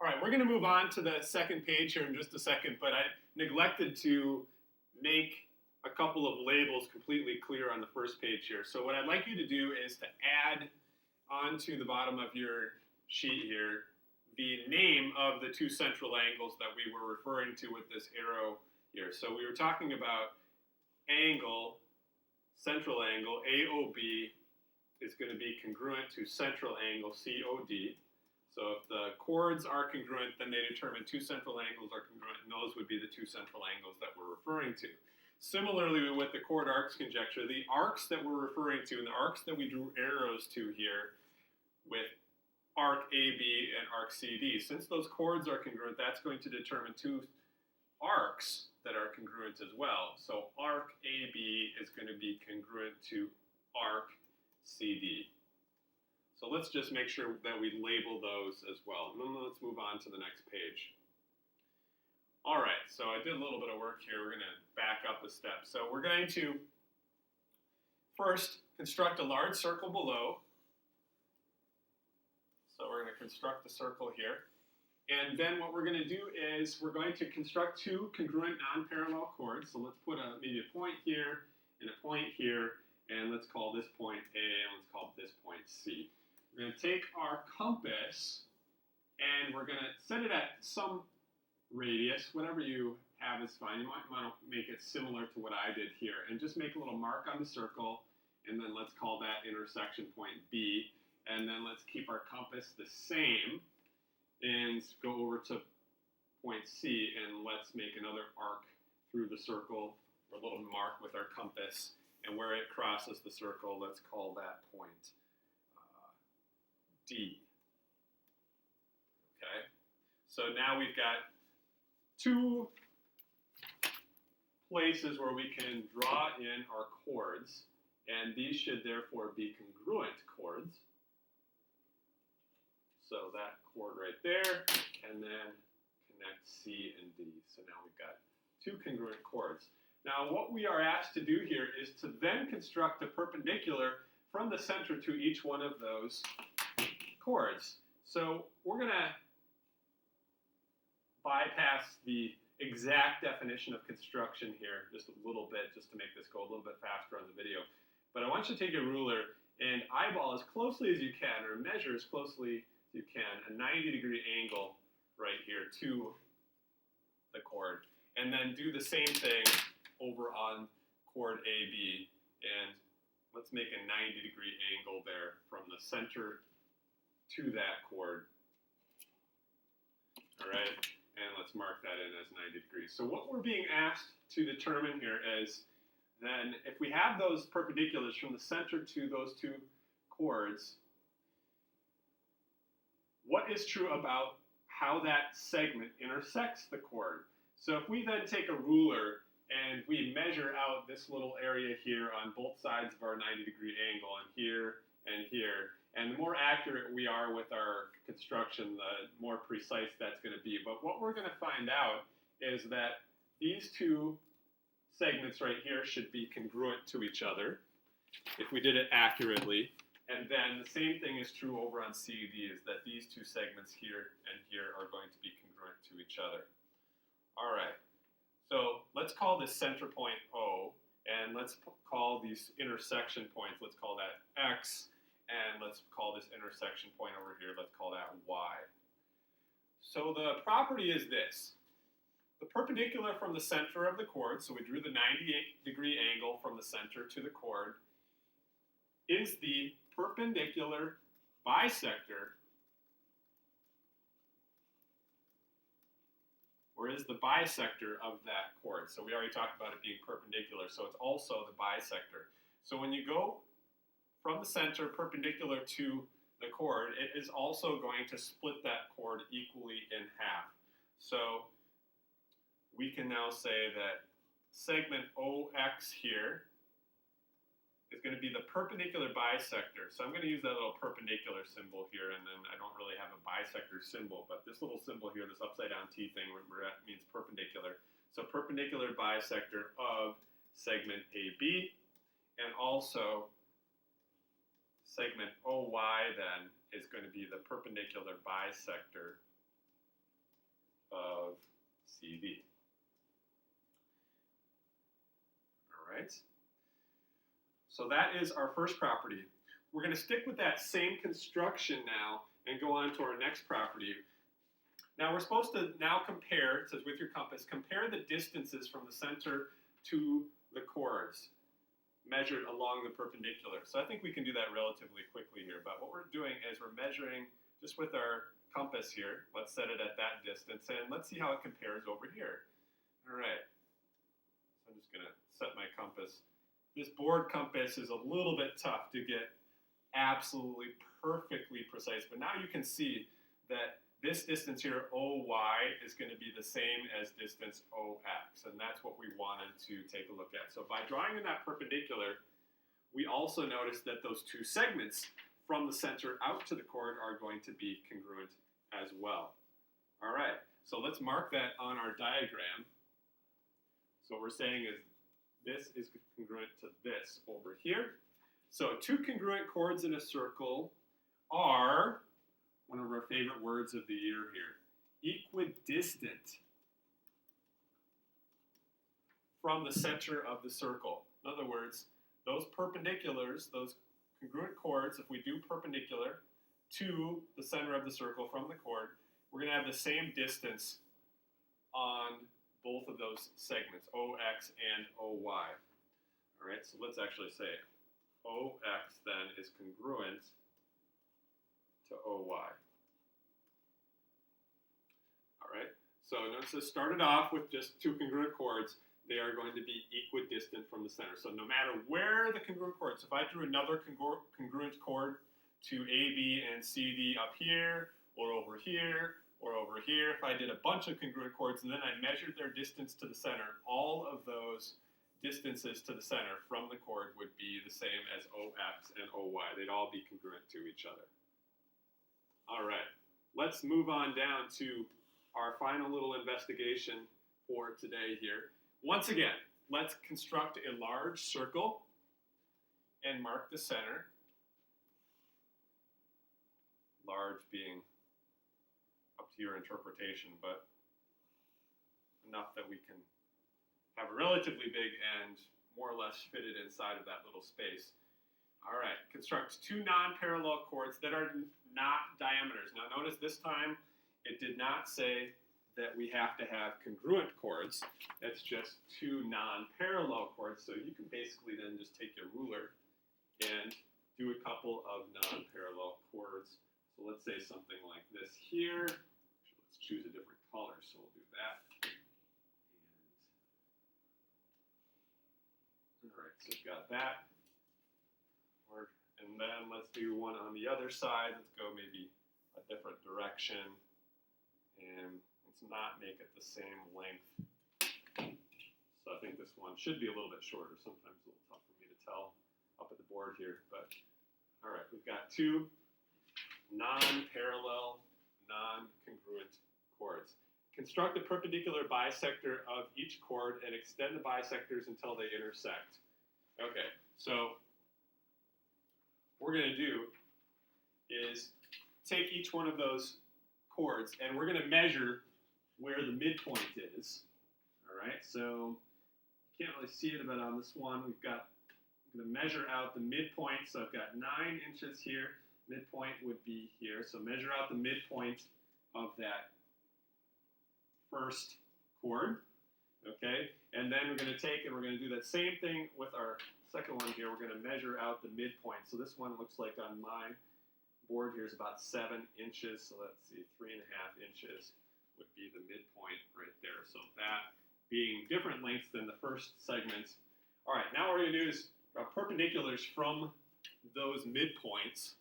All right, we're going to move on to the second page here in just a second, but I neglected to make a couple of labels completely clear on the first page here. So what I'd like you to do is to add onto the bottom of your sheet here the name of the two central angles that we were referring to with this arrow here. So we were talking about angle, central angle, AOB is going to be congruent to central angle, COD. So if the chords are congruent, then they determine two central angles are congruent, and those would be the two central angles that we're referring to. Similarly, with the chord arcs conjecture, the arcs that we're referring to and the arcs that we drew arrows to here with arc AB and arc CD, since those chords are congruent, that's going to determine two arcs that are congruent as well. So arc AB is going to be congruent to arc CD. So let's just make sure that we label those as well. And then let's move on to the next page. All right, so I did a little bit of work here. We're going to back up a step. So we're going to first construct a large circle below. So we're going to construct the circle here. And then what we're going to do is we're going to construct two congruent non-parallel chords. So let's put maybe a point here and a point here. And let's call this point A and let's call this point C. We're going to take our compass and we're going to set it at some radius. Whatever you have is fine. You might want to make it similar to what I did here. And just make a little mark on the circle. And then let's call that intersection point B. And then let's keep our compass the same. And go over to point C. And let's make another arc through the circle. Or a little mark with our compass. And where it crosses the circle, let's call that point D. Okay, so now we've got two places where we can draw in our chords, and these should therefore be congruent chords. So that chord right there, and then connect C and D. So now we've got two congruent chords. Now what we are asked to do here is to then construct a perpendicular from the center to each one of those chords. So we're going to bypass the exact definition of construction here just a little bit, just to make this go a little bit faster on the video. But I want you to take your ruler and eyeball as closely as you can, or measure as closely as you can, a 90-degree angle right here to the chord. And then do the same thing over on chord AB. And let's make a 90-degree angle there from the center to that chord. All right, and let's mark that in as 90 degrees. So what we're being asked to determine here is then if we have those perpendiculars from the center to those two chords, what is true about how that segment intersects the chord? So if we then take a ruler and we measure out this little area here on both sides of our 90-degree angle, and here and here, and the more accurate we are with our construction, the more precise that's going to be. But what we're going to find out is that these two segments right here should be congruent to each other if we did it accurately. And then the same thing is true over on CED, is that these two segments here and here are going to be congruent to each other. All right, so let's call this center point O, and let's call these intersection points, let's call that X, and let's call this intersection point over here, let's call that Y. So the property is this. The perpendicular from the center of the chord, so we drew the 90-degree angle from the center to the chord, is the perpendicular bisector, or is the bisector of that chord. So we already talked about it being perpendicular, so it's also the bisector. So when you go from the center perpendicular to the chord, it is also going to split that chord equally in half. So we can now say that segment OX here is going to be the perpendicular bisector. So I'm going to use that little perpendicular symbol here, and then I don't really have a bisector symbol, but this little symbol here, this upside down T thing, means perpendicular. So perpendicular bisector of segment AB, and also segment OY then is going to be the perpendicular bisector CD. All right. So that is our first property. We're going to stick with that same construction now and go on to our next property. Now we're supposed to now compare, it says with your compass, compare the distances from the center to the chords measured along the perpendicular. So I think we can do that relatively quickly here, but what we're doing is we're measuring just with our compass here. Let's set it at that distance, and let's see how it compares over here. All right, so I'm just gonna set my compass. This board compass is a little bit tough to get absolutely perfectly precise, but now you can see that this distance here, OY, is going to be the same as distance OX, and that's what we wanted to take a look at. So by drawing in that perpendicular, we also notice that those two segments from the center out to the chord are going to be congruent as well. All right, so let's mark that on our diagram. So what we're saying is this is congruent to this over here. So two congruent chords in a circle are one of our favorite words of the year here, equidistant from the center of the circle. In other words, those perpendiculars, those congruent chords, if we do perpendicular to the center of the circle from the chord, we're going to have the same distance on both of those segments, OX and OY. All right, so let's actually say OX then is congruent to OY. All right, so notice this started off with just two congruent chords. They are going to be equidistant from the center. So no matter where the congruent chords, if I drew another congruent chord to A, B, and C, D up here, or over here, or over here, if I did a bunch of congruent chords and then I measured their distance to the center, all of those distances to the center from the chord would be the same as OX and OY. They'd all be congruent to each other. All right, let's move on down to our final little investigation for today here. Once again, let's construct a large circle and mark the center. Large being up to your interpretation, but enough that we can have a relatively big and more or less fit it inside of that little space. All right, construct two non-parallel chords that are not diameters. Now notice this time it did not say that we have to have congruent chords. That's just two non-parallel chords. So you can basically then just take your ruler and do a couple of non-parallel chords. So let's say something like this here. Actually, let's choose a different color, so we'll do that. All right, so we've got that. And then let's do one on the other side. Let's go maybe a different direction. And let's not make it the same length. So I think this one should be a little bit shorter. Sometimes it's a little tough for me to tell up at the board here. But all right, we've got two non-parallel, non-congruent chords. Construct a perpendicular bisector of each chord and extend the bisectors until they intersect. Okay, so what we're going to do is take each one of those chords and we're going to measure where the midpoint is. All right, so you can't really see it, but on this one I'm going to measure out the midpoint. So I've got 9 inches here. Midpoint would be here. So measure out the midpoint of that first chord. Okay, and then we're going to take and we're going to do that same thing with our second one here. We're going to measure out the midpoint. So this one looks like on my board here is about 7 inches. So let's see, 3.5 inches would be the midpoint right there. So that being different lengths than the first segment. All right, now what we're going to do is perpendiculars from those midpoints.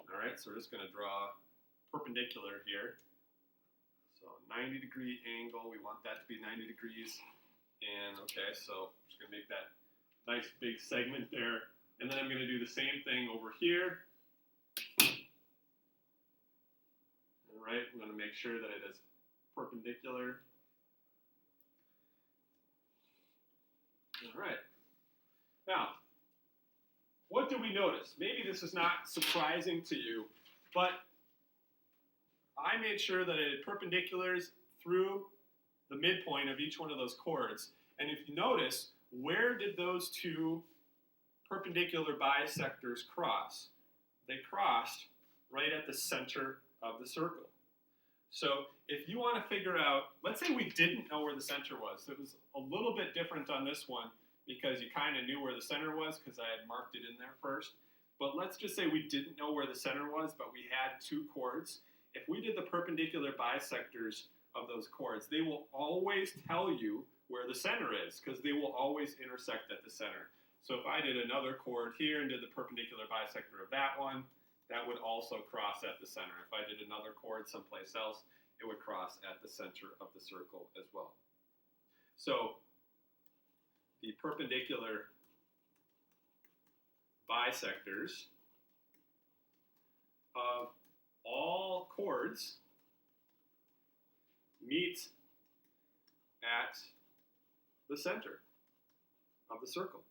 All right, so we're just going to draw perpendicular here. So 90-degree angle, we want that to be 90 degrees. And okay, so I'm just going to make that nice big segment there. And then I'm going to do the same thing over here. All right, I'm going to make sure that it is perpendicular. All right. Now, what do we notice? Maybe this is not surprising to you, but I made sure that it had perpendiculars through the midpoint of each one of those chords. And if you notice, where did those two perpendicular bisectors cross? They crossed right at the center of the circle. So if you want to figure out, let's say we didn't know where the center was. It was a little bit different on this one because you kind of knew where the center was because I had marked it in there first. But let's just say we didn't know where the center was, but we had two chords. If we did the perpendicular bisectors of those chords, they will always tell you where the center is because they will always intersect at the center. So if I did another chord here and did the perpendicular bisector of that one, that would also cross at the center. If I did another chord someplace else, it would cross at the center of the circle as well. So the perpendicular bisectors of all chords meet at the center of the circle.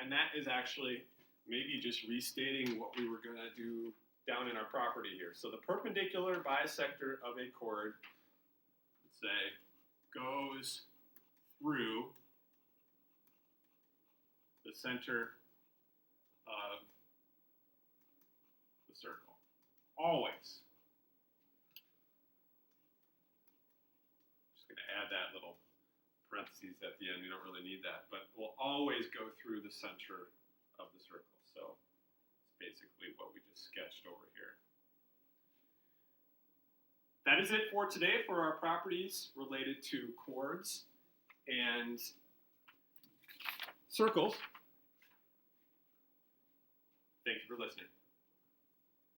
And that is actually maybe just restating what we were going to do down in our property here. So the perpendicular bisector of a chord, let's say, goes through the center of the circle. Always. Just going to add that little parentheses at the end. You don't really need that, but we'll always go through the center of the circle. So it's basically what we just sketched over here. That is it for today for our properties related to chords and circles. Thank you for listening.